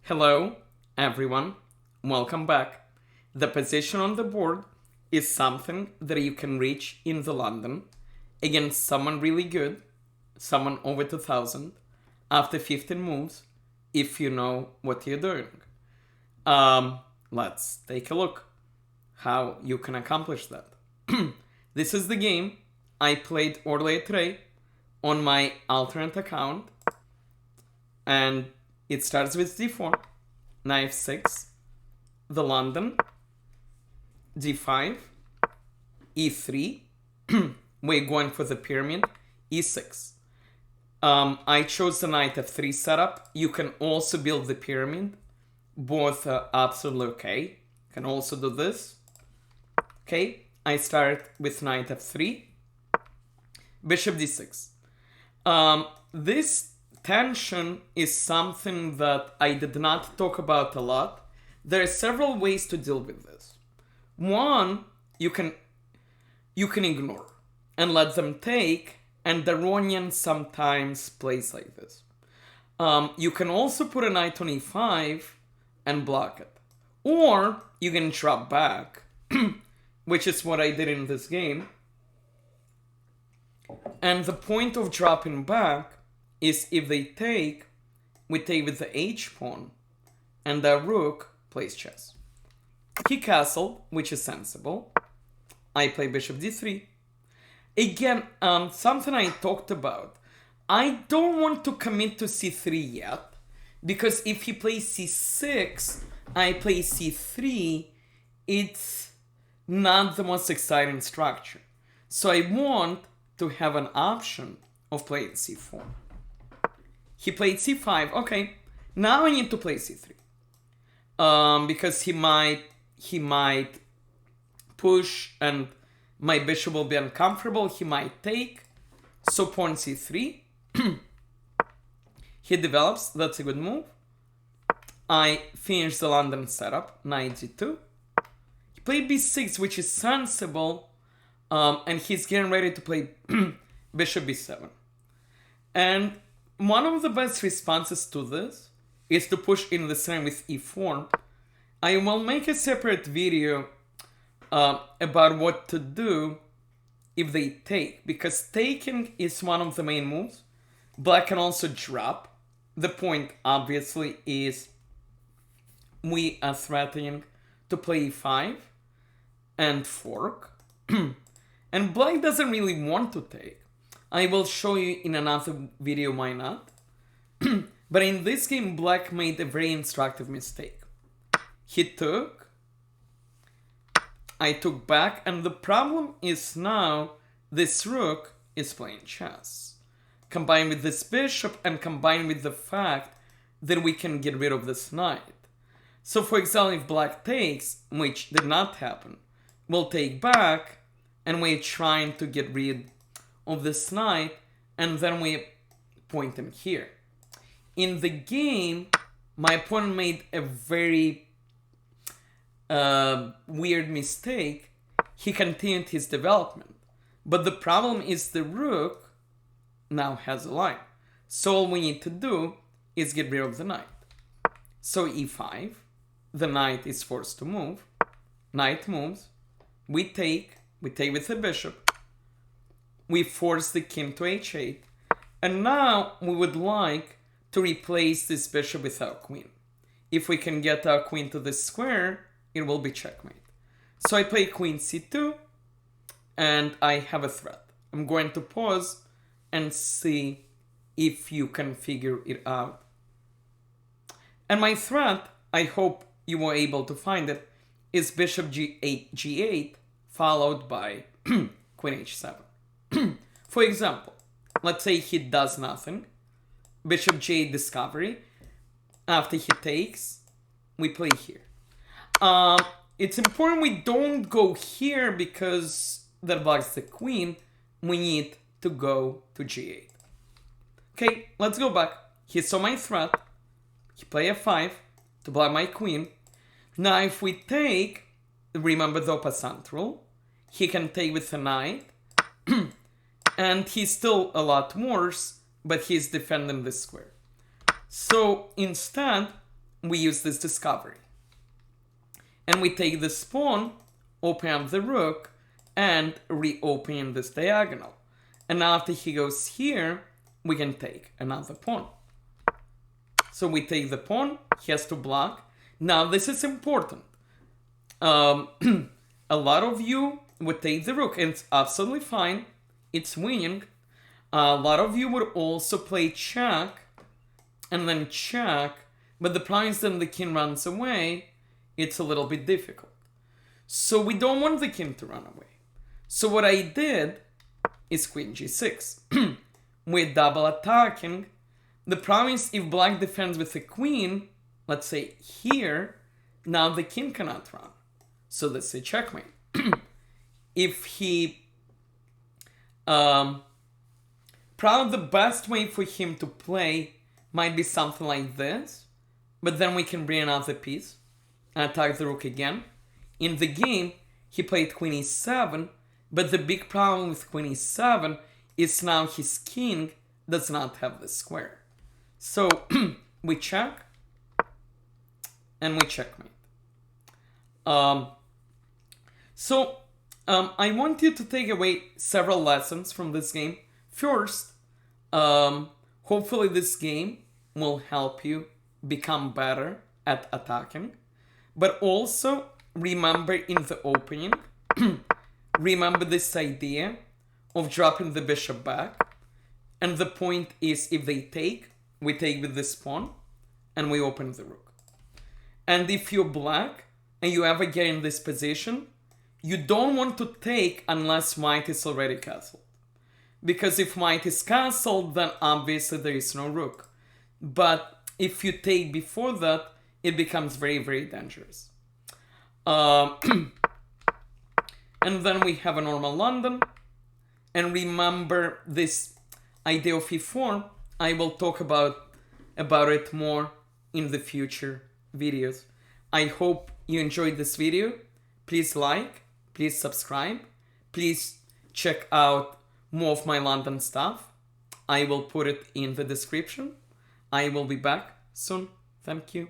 Hello, everyone. Welcome back. The position on the board is something that you can reach in the London against someone really good, someone over 2000, after 15 moves, if you know what you're doing. Let's take a look how you can accomplish that. This is the game I played earlier today on my alternate account, and it starts with d4, knight f6, the London, d5, e3, we're going for the pyramid, e6. I chose the knight f3 setup. You can also build the pyramid. Both are absolutely okay. You can also do this. Okay, I start with knight f3, bishop d6. This tension is something that I did not talk about a lot. There are several ways to deal with this. One, you can ignore and let them take, and the Ronian sometimes plays like this. You can also put a knight on e5 and block it. Or you can drop back, which is what I did in this game. And the point of dropping back is if they take, we take with the h-pawn, and the rook plays chess. He castled, which is sensible. I play bishop d3. Again, something I talked about. I don't want to commit to c3 yet, because if he plays c6, I play c3, it's not the most exciting structure. So I want to have an option of playing c4. He played c5. Okay, now I need to play c3. Because he might push and my bishop will be uncomfortable. He might take. So pawn c3. He develops. That's a good move. I finish the London setup. Knight g2. He played b6, which is sensible. And he's getting ready to play bishop b7. And one of the best responses to this is to push in the center with e4. I will make a separate video about what to do if they take, because taking is one of the main moves. Black can also drop. The point, obviously, is we are threatening to play e5 and fork. And black doesn't really want to take. I will show you in another video why not. But in this game, black made a very instructive mistake. He took, I took back, and the problem is now this rook is playing chess. Combined with this bishop and combined with the fact that we can get rid of this knight. So for example, if black takes, which did not happen, we'll take back, and we're trying to get rid of this knight, and then we point him here. In the game, my opponent made a very weird mistake. He continued his development. But the problem is the rook now has a line. So all we need to do is get rid of the knight. So e5, the knight is forced to move. Knight moves. We take with the bishop. We force the king to h8. And now we would like to replace this bishop with our queen. If we can get our queen to this square, it will be checkmate. So I play queen c2, and I have a threat. I'm going to pause and see if you can figure it out. And my threat, I hope you were able to find it, is bishop g8 followed by queen h7. For example, let's say he does nothing. Bishop g8 discovery. After he takes, we play here. It's important we don't go here because that blocks the queen. We need to go to g8. Okay, let's go back. He saw my threat. He played f5 to block my queen. Now if we take, remember the Passant rule, he can take with a knight. And he's still a lot worse, but he's defending this square. So instead, we use this discovery. And we take this pawn, open up the rook, and reopen this diagonal. And after he goes here, we can take another pawn. So we take the pawn, he has to block. Now this is important. A lot of you would take the rook, and it's absolutely fine. It's winning. A lot of you would also play check, and then check, but the problem is that the king runs away. It's a little bit difficult. So we don't want the king to run away. So what I did is queen g6. We're double attacking. The problem is if black defends with the queen, let's say here, now the king cannot run. So let's say checkmate. If he... probably the best way for him to play might be something like this. But then we can bring another piece and attack the rook again. In the game, he played queen e7. But the big problem with queen e7 is now his king does not have the square. So we check and we checkmate. I want you to take away several lessons from this game. First, hopefully this game will help you become better at attacking. But also remember in the opening, remember this idea of dropping the bishop back. And the point is, if they take, we take with this pawn and we open the rook. And if you're black and you ever get in this position, you don't want to take unless white is already castled. Because if white is castled, then obviously there is no rook. But if you take before that, it becomes very, very dangerous. And then we have a normal London. And remember this idea of e4. I will talk about it more in the future videos. I hope you enjoyed this video. Please like, please subscribe. Please check out more of my London stuff. I will put it in the description. I will be back soon. Thank you.